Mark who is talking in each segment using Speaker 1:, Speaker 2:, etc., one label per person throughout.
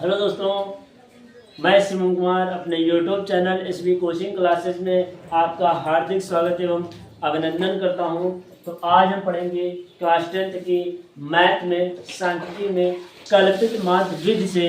Speaker 1: Hello दोस्तों, मैं शिवम कुमार अपने YouTube channel SB coaching classes में आपका हार्दिक स्वागत एवं अभिनंदन करता हूं। तो आज हम पढ़ेंगे क्लास 10th की मैथ में सांख्यिकी में कल्पित माध्य विधि से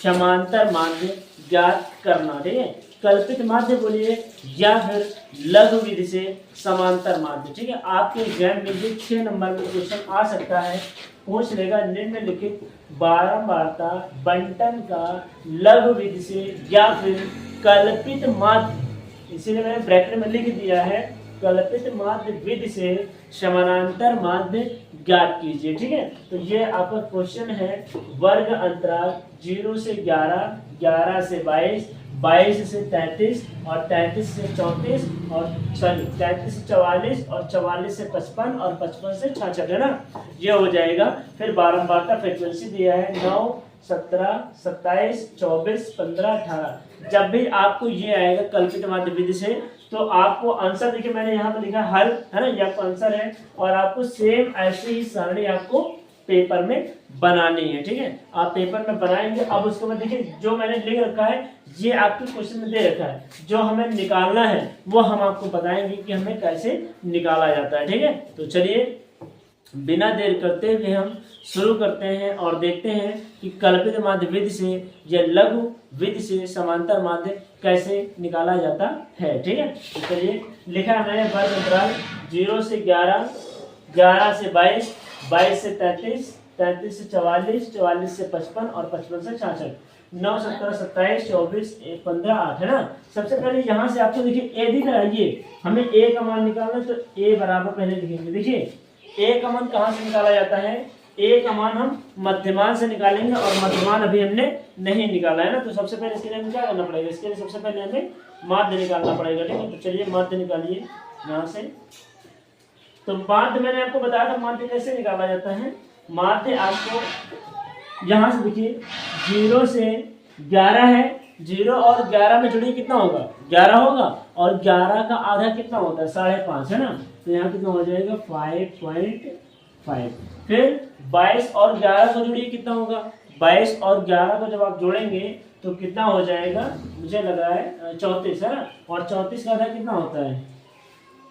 Speaker 1: समांतर माध्य ज्ञात करना। ठीक है, कल्पित माध्य बोलिए या फिर लघु विधि से समांतर माध्य। ठीक है, आपके एग्जाम में जो 6 नंबर में क्वेश्चन आ सकता है, पूछ लेगा निम्नलिखित बारंबारता बंटन का लघु विधि से या फिर कल्पित माध्य, इसीलिए मैंने ब्रैकेट में लिख दिया है कल्पित माध्य विधि से समानांतर माध्य ज्ञात कीजिए। ठीक है, तो ये आपका क्वेश्चन है। वर्ग अंतराल 0 से 11, 11 से 22, 22 से 33 और 33 से 34 और 33 से 44 और 44 से 55 और 55 से 66 है ना, ये हो जाएगा। फिर बारंबारता फ्रीक्वेंसी दिया है 9, 17, 27, 24, 15, 18। जब भी आपको ये आएगा कल्पित माध्य विधि से, तो आपको आंसर देखिए मैंने यहाँ पे लिखा हल है ना, ये आपको आंसर है और आपको सेम ऐसी ही सारणी आपको पेपर में बनानी है। ठीक है, आप पेपर में बनाएंगे। अब उसके बाद देखिए जो मैंने लिख रखा है ये आपके क्वेश्चन में दे रखा है, जो हमें निकालना है वो हम आपको बताएंगे कि हमें कैसे निकाला जाता है। ठीक है, तो चलिए बिना देर करते हुए हम शुरू करते हैं और देखते हैं कि कल्पित माध्य विधि से या लघु विधि से समांतर माध्य कैसे निकाला जाता है। ठीक है, तो चलिए लिखा है मैंने वर्ग अंतराल 0 से 11, 11 से 22, 22 से 33, 33 से 44, 44 से 55 और 55 से 66, 9, 17, 27, 24, 15, 8 है ना। सबसे पहले यहाँ से आपको देखिए ए दिख रहा है, ये हमें ए का मान निकालना है, तो ए बराबर पहले लिखेंगे। देखिए ए का मान कहाँ से निकाला जाता है, ए का मान हम मध्यमान से निकालेंगे और मध्यमान अभी हमने नहीं निकाला है ना। तो सबसे पहले इसके लिए हमें क्या करना पड़ेगा, इसके लिए सबसे पहले हमें माध्य निकालना पड़ेगा। ठीक है, तो चलिए माध्य निकालिए यहाँ से। तो माध्य मैंने आपको बताया था माध्य कैसे निकाला जाता है। माध्य आपको यहाँ से देखिए 0 से 11 है, 0 और 11 में जुड़िए कितना होगा, 11 होगा और 11 का आधा कितना होता है, 5.5 है ना। तो यहाँ कितना हो जाएगा 5.5। फिर 22 और 11 को जोड़िए कितना होगा, 22 और 11 को जब आप जोड़ेंगे तो कितना हो जाएगा, मुझे लग रहा है 34 है ना। और 34 का आधा कितना होता है,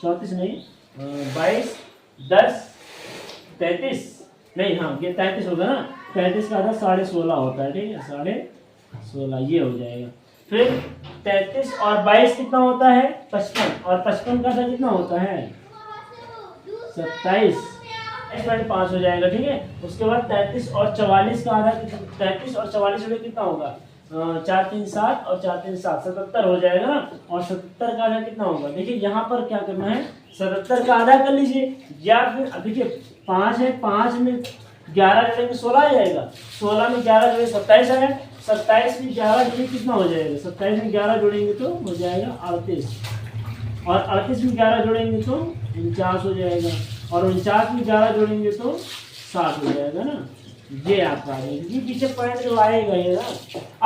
Speaker 1: 34 नहीं 22, 10, 33 नहीं, हाँ ये 33 होगा ना। 33 का आधा 16.5 होता है। ठीक है, 16.5 ये हो जाएगा। फिर 33 और 22 कितना होता है 55 और 55 का आधा कितना होता है 27.5 हो जाएगा। ठीक है, उसके बाद 33 और 44 का आधा, 33 और 44 में कितना होगा 4, 3, 7 और 4, 3, 7, 77 हो जाएगा ना। और 77 का आधा कितना होगा, देखिए यहाँ पर क्या करना है 77 का आधा कर लीजिए, या फिर देखिए 5 है, 5 में 11 जोड़ेंगे 16 आ जाएगा, 16 में 11 जोड़ेंगे 27 है, 27 में 11 जोड़ेंगे कितना हो जाएगा, 27 में 11 जोड़ेंगे तो हो जाएगा 38 और 38 में 11 जोड़ेंगे तो 49 हो जाएगा और 49 में 11 जोड़ेंगे तो 60 हो जाएगा ना। ये आपका ये पीछे पॉइंट जो आएगा ये ना।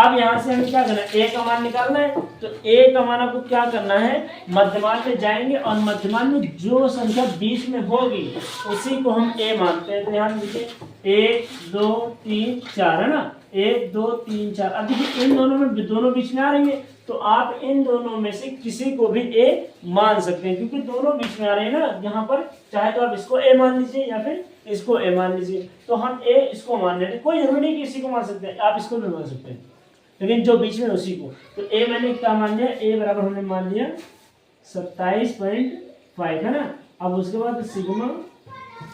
Speaker 1: अब यहाँ से हमें क्या करना है, ए का मान निकालना है। तो ए का मान आपको क्या करना है, मध्यमान में जाएंगे और मध्यमान में जो संख्या 20 में होगी उसी को हम ए मानते हैं। तो यहाँ देखिए 1, 2, 3, 4 है ना, 1, 2, 3, 4। अब देखिए इन दोनों में दोनों बीच में आ रही है, तो आप इन दोनों में से किसी को भी ए मान सकते हैं, क्योंकि दोनों बीच में आ रहे हैं ना यहाँ पर। चाहे तो आप इसको ए मान लीजिए या फिर इसको ए मान लीजिए। तो हम ए इसको मान लेते, कोई जरूरी नहीं कि इसी को मान सकते हैं, आप इसको भी मान सकते हैं, लेकिन जो बीच में उसी को। तो ए मैंने क्या मान लिया, ए बराबर हमने मान लिया 27.5 है ना। अब उसके बाद सिग्मा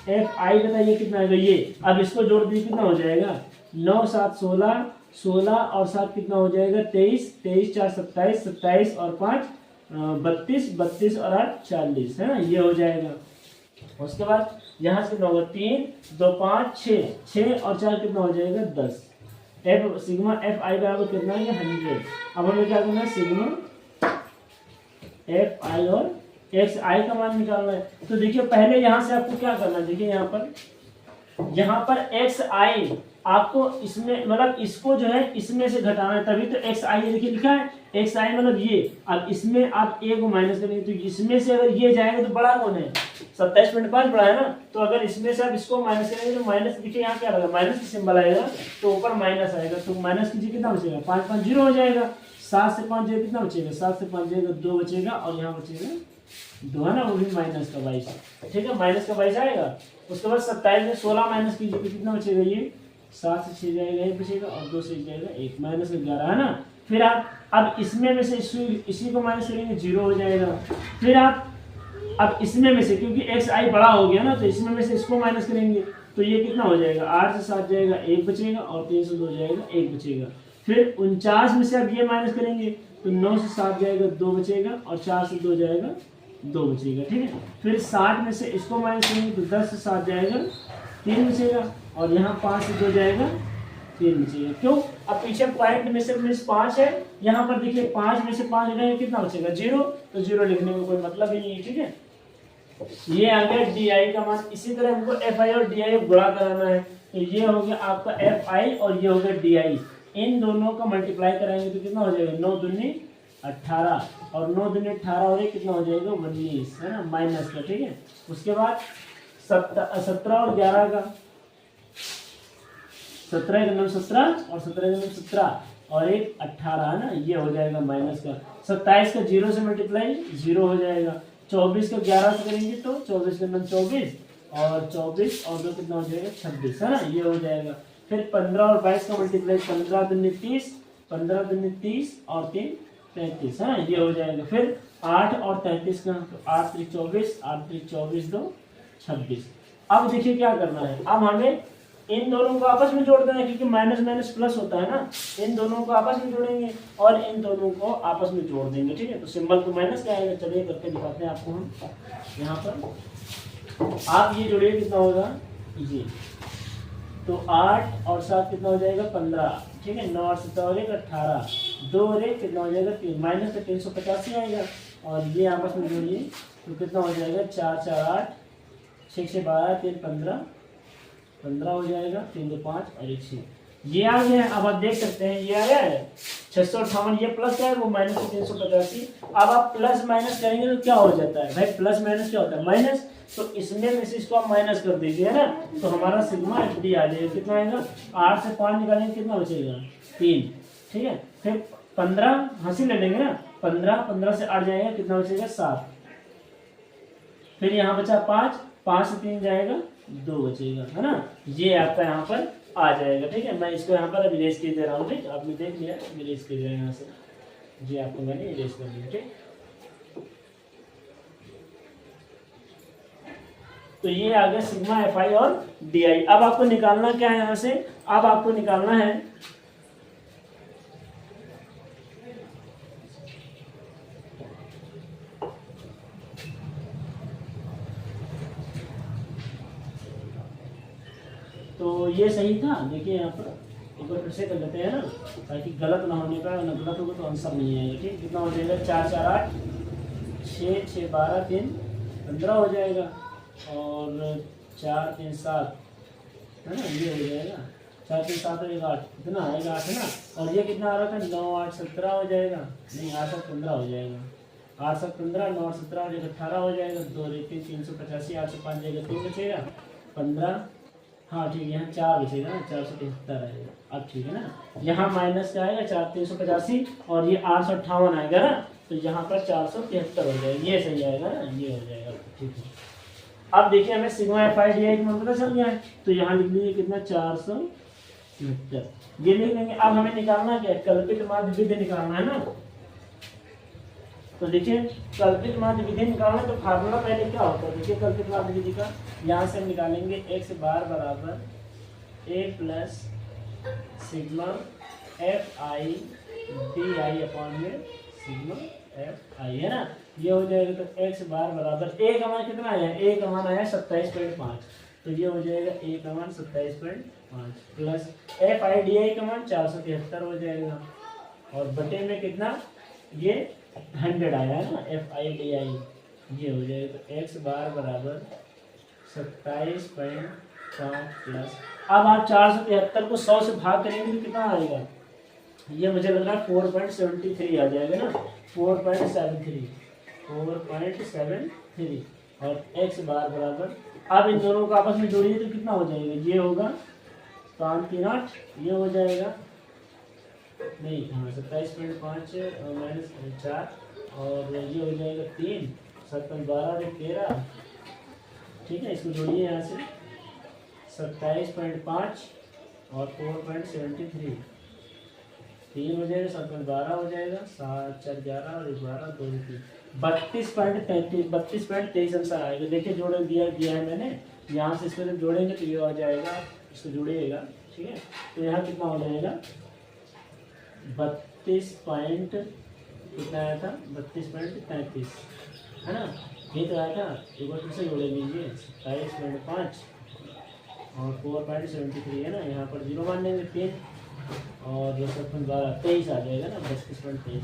Speaker 1: एफ आई बताइए कितना आएगा ये। अब इसको जोड़ दीजिए कितना हो जाएगा 9, 7, 16, 16 और 7 कितना हो जाएगा 23, 23, 4, 27, 27 और 5 32, 32 और 8 40 है ना, ये हो जाएगा। उसके बाद यहाँ से कितना होगा 3, 2, 5, 6, 6 और 4 कितना हो जाएगा 10। एफ सिग्मा एफ आई बराबर कितना है 100। अब हमें क्या करना है, सिग्मा एफ आई और एक्स आई का मान निकालना है। तो देखिए पहले यहाँ से आपको क्या करना है, देखिए यहाँ पर एक्स आई आपको इसमें मतलब इसको जो है इसमें से घटाना है, तभी तो एक्स आई देखिए लिखा है एक्स आई मतलब ये। अब इसमें आप ए को माइनस करेंगे तो इसमें से अगर ये जाएगा तो बड़ा कौन है, 27.5 बड़ा है ना, तो अगर इसमें से आप इसको माइनस करेंगे तो माइनस, देखिए यहाँ क्या लगा, माइनस का सिंबल आएगा तो ऊपर माइनस आएगा, तो माइनस कीजिए कितना बचेगा, 5 5 0 हो जाएगा। 7 से 5 जाएगा कितना बचेगा, 7 से 5 जाएगा 2 बचेगा, और यहाँ बचेगा 2 है ना, वो भी माइनस का 22, ठीक है, माइनस का 22 आएगा। उसके बाद 27 में 16 माइनस कीजिए तो कितना बचेगा, ये 7 से 6 जाएगा 1 बचेगा, और 2 से 1 जाएगा 1, माइनस का 11 है ना। फिर आप अब इसमें में से इसी को माइनस करेंगे 0 हो जाएगा। फिर आप अब इसमें में से, क्योंकि एक्स आई बड़ा हो गया ना, तो इसमें में से इसको माइनस करेंगे तो ये कितना हो जाएगा, 8 से 7 जाएगा 1 बचेगा, और 3 से 2 जाएगा 1 बचेगा। फिर 49 में से अब ये माइनस करेंगे तो 9 से 7 जाएगा 2 बचेगा, और 4 से 2 जाएगा 2 बचेगा, ठीक है। फिर 60 में से इसको माइनस करेंगे तो 10 से 7 जाएगा 3 बचेगा, और यहाँ 5 से 2 जाएगा 3 बचेगा। क्यों, अब पीछे पॉइंट में से 5 है, यहाँ पर देखिए 5 में से 5 हटाएंगे कितना बचेगा, 0, तो 0 लिखने में कोई मतलब ही नहीं है, ठीक है। ये आ गया डी आई का मान। इसी तरह हमको एफ आई और डी आई गुणा कराना है, तो ये हो गया आपका एफ आई और ये हो गया डी आई। इन दोनों का मल्टीप्लाई कराएंगे तो कितना हो जाएगा, 9 दूनी 18, और 9 दूनी 18 हो गया, कितना हो जाएगा 19, है ना, माइनस का, ठीक है। उसके बाद 17 और 11 का, 17 का नाम 17 और 17 का नाम 17 और एक 18 है ना, ये हो जाएगा माइनस का। 27 का 0 से मल्टीप्लाई 0 हो जाएगा। 24 का 11 से करेंगे तो 24 का नाम 24, और 24 और 2 कितना हो जाएगा 26, है ना, ये हो जाएगा। फिर 15 और 22 का मल्टीप्लाई, 15 दूनी 30, 15 दूनी 30 और 3 35, है ना, ये हो जाएगा। फिर 8 और 33 का, तो 8 3 24, 8 3 24 2 26। अब देखिए क्या करना है, अब हमें इन दोनों को आपस में जोड़ देना है, क्योंकि माइनस माइनस प्लस होता है ना। इन दोनों को आपस में जोड़ेंगे और इन दोनों को आपस में जोड़ देंगे, ठीक है। तो सिंबल तो माइनस का आएगा, चलिए करके दिखाते हैं आपको हम। यहाँ पर आप ये जोड़िए, कितना होगा ये, तो 8 और 7 कितना हो जाएगा 15, ठीक है। 9 और 17 हो जाएगा 18, 2 और 1 कितना हो जाएगा 3, माइनस का 385 आएगा, और ये आपस में जोड़िए तो कितना हो जाएगा 4 4 8, 6 6 12 3 15 हो जाएगा, 3 2 5 और 1 6, ये आ गया। अब आप देख सकते हैं ये आया है 658, ये प्लस है, वो माइनस 385। अब आप प्लस माइनस करेंगे तो क्या हो जाता है भाई, प्लस माइनस क्या होता है, माइनस। तो इसमें में से इसको आप माइनस कर दीजिए, है ना, तो हमारा सिग्मा एफ डी आ जाएगा, कितना आएगा, 8 से 5 निकालेंगे कितना बचेगा 3, ठीक है। फिर 15 हंसी ले लेंगे ना, 15 से 8 जाएगा, कितना बचेगा 7। फिर यहाँ बचा 5 से 3 जाएगा 2 बचेगा, है ना, ये आपका यहाँ पर आ जाएगा, ठीक है। मैं इसको यहाँ पर अभी इरेज कर दे रहा हूँ, ठीक, आपने देख लिया, इरेज कर दिया यहाँ से, जी आपको मैंने इरेज कर दिया, ठीक। तो ये आ गया सिग्मा एफ आई और डी आई। अब आपको निकालना क्या है यहाँ से, अब आपको निकालना है तो ये सही था, देखिए यहाँ पर एक बार फिर से कर लेते हैं ना, ताकि गलत ना होने का, ना गलत होगा तो आंसर नहीं आएगा, ठीक। कितना हो जाएगा 4 4 8 6 6 12 3 15 हो जाएगा, और 4 3 7, है ना, ये हो जाएगा 4 3 7 और 1 8, कितना आएगा 8, है ना। और ये कितना आ रहा था 9 8 17 हो जाएगा, नहीं 8 7 15 हो जाएगा, 8 7 15, 9 17 हो जाएगा 18 हो जाएगा, 2 385, 8 से 5 जाएगा 3 बचेगा 15, हाँ ठीक है, यहाँ 4 बचेगा ना, 473 आएगा। अब ठीक है ना, यहाँ माइनस क्या आएगा 4 385, और ये 858 आएगा ना, तो यहाँ पर 473 हो जाएगा, ये सही आएगा ना, ये हो जाएगा, ठीक है। अब देखिए हमें sigma F I D I का पता चल गया है, तो यहाँ लिख लीजिए कितना 473, ये लिख लेंगे। अब हमें निकालना क्या है, कल्पित माध्य विधि निकालना है ना। तो देखिए कल्पित माध्य विधि निकालना, तो फार्मूला पहले क्या होता है, देखिए कल्पित माध्य विधि का, यहाँ से हम निकालेंगे x बार बराबर a plus sigma F I D I upon में सिग्मा एफ आई, है ना, ये हो जाएगा। तो x बार बराबर a का मान कितना आया, a का मान आया 27.5, तो ये हो जाएगा a का मान 27.5 plus F I D I का मान 473 हो जाएगा, और बटे में कितना, ये 100 आया है ना, एफ आई डी आई, ये हो जाएगा। तो x बार बराबर 27.5 प्लस, अब आप 473 को 100 से भाग करेंगे तो कितना आएगा, ये मुझे लग रहा है 4.73 आ जाएगा ना, 4.73, और x बार बराबर, अब इन दोनों को आपस में जोड़िए तो कितना हो जाएगा, ये होगा 5 3 8, ये हो जाएगा नहीं हाँ 27.5 माइनस 4 और ये हो जाएगा 3 7 12 13, ठीक है। इसको जोड़िए यहाँ से 27.5 और 4.73, 3 हो जाएगा 7 12 हो जाएगा, 7 4 11 और 12 2 3 32.23 आंसर आएगा। देखिए जोड़ दिया है मैंने, यहाँ से इसको जब जोड़ेंगे तो ये आ जाएगा, इसको जोड़िएगा, ठीक है। तो यहाँ कितना हो जाएगा 32 पॉइंट कितना आया था 32.33 है ना, ये तो आया था। एक बार फिर से जोड़े लीजिए 27.5 और 4.73 है ना, यहाँ पर 0 मान लेंगे 3 और 7 12 23 आ जाएगा ना 32.23,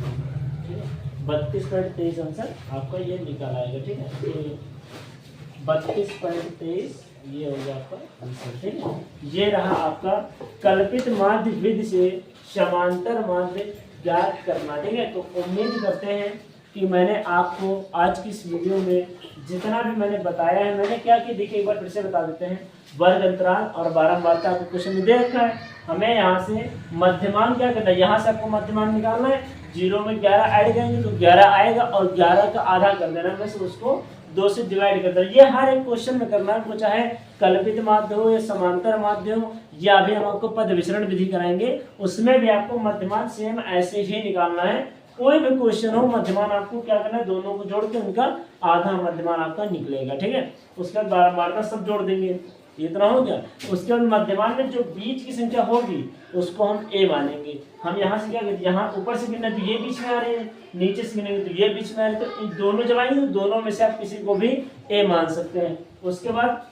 Speaker 1: ठीक है। 32.23 आंसर आपका ये निकाल आएगा, ठीक है। तो 32.23 ये हो गया आपका आंसर, ठीक है। ये रहा आपका कल्पित माध्य विधि से समांतर माध्य ज्ञात करना, ठीक है। तो उम्मीद करते हैं कि मैंने आपको आज की इस वीडियो में जितना भी मैंने बताया है, मैंने क्या कि देखिए एक बार फिर से बता देते हैं। वर्ग अंतराल और बारंबारता को क्वेश्चन में दे रखा है, हमें यहाँ से मध्यमान क्या करना है, यहाँ से आपको मध्यमान निकालना है। 0 में 11 ऐड करेंगे तो 11 आएगा और 11 का आधा कर देना है, वैसे उसको 2 से डिवाइड कर देना। ये हर एक क्वेश्चन में करना है, वो चाहे कल्पित माध्य हो या समांतर माध्य हो, या अभी हम आपको पद विचरण विधि कराएंगे, उसमें भी आपको मध्यमान सेम ऐसे ही निकालना है। कोई भी क्वेश्चन हो मध्यमान आपको क्या करना है, दोनों को जोड़ के उनका आधा मध्यमान आपका निकलेगा, ठीक है। उसके बाद बारंबारता सब जोड़ देंगे, इतना हो गया। उसके बाद मध्यमान में जो बीच की संख्या होगी उसको हम a मानेंगे। हम यहाँ से क्या करते, यहाँ ऊपर से गिनना तो ये बीच में आ रहे हैं, नीचे से गिनेंगे तो ये बीच में आ रहे हैं, तो इन दोनों जब आएंगे तो दोनों में से आप किसी को भी a मान सकते हैं। उसके बाद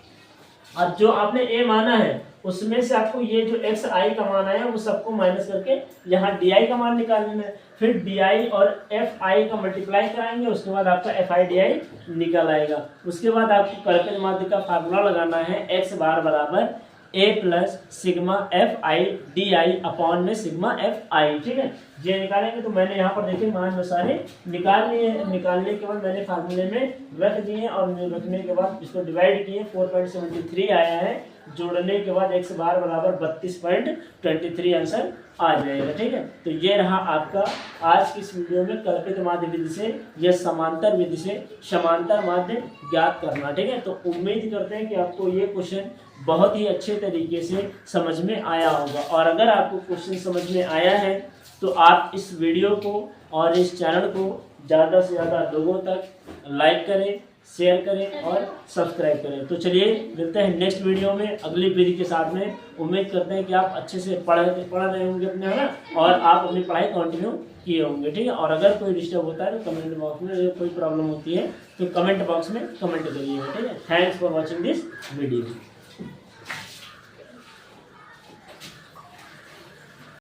Speaker 1: अब जो आपने a माना है उसमें से आपको ये जो x i का मान आया वो सबको माइनस करके यहाँ di का मान निकाल लेना है। फिर di और fi का मल्टीप्लाई कराएंगे, उसके बाद आपका fi di निकल आएगा। उसके बाद आपको कल्पित माध्य का फार्मूला लगाना है, x बार बराबर a plus sigma F I D I upon में सिग्मा एफ आई, ठीक है। ये निकालेंगे तो मैंने यहाँ पर देखिए मान में सारे निकाल लिए, निकालने के बाद मैंने फार्मूले में रख दिए और रखने के बाद इसको डिवाइड किए, 4.73 आया है। जोड़ने के बाद x बार बराबर 32.23 आंसर आ जाएगा, ठीक है। तो ये रहा आपका आज की इस वीडियो में कल्पित माध्य विधि से या समांतर विधि से समांतर माध्य ज्ञात करना, ठीक है। तो उम्मीद करते हैं कि आपको ये क्वेश्चन बहुत ही अच्छे तरीके से समझ में आया होगा, और अगर आपको क्वेश्चन समझ में आया है तो आप इस वीडियो को और इस चैनल को ज़्यादा से ज़्यादा लोगों तक लाइक करें, शेयर करें और सब्सक्राइब करें। तो चलिए मिलते हैं नेक्स्ट वीडियो में अगली वीडियो के साथ में। उम्मीद करते हैं कि आप अच्छे से पढ़ रहे होंगे अपने, है ना, और आप अपनी पढ़ाई कंटिन्यू किए होंगे, ठीक है। और अगर कोई डिस्टर्ब होता है तो कमेंट बॉक्स में, कोई प्रॉब्लम होती है तो कमेंट बॉक्स में कमेंट करिएगा, ठीक है। Thanks for watching this video.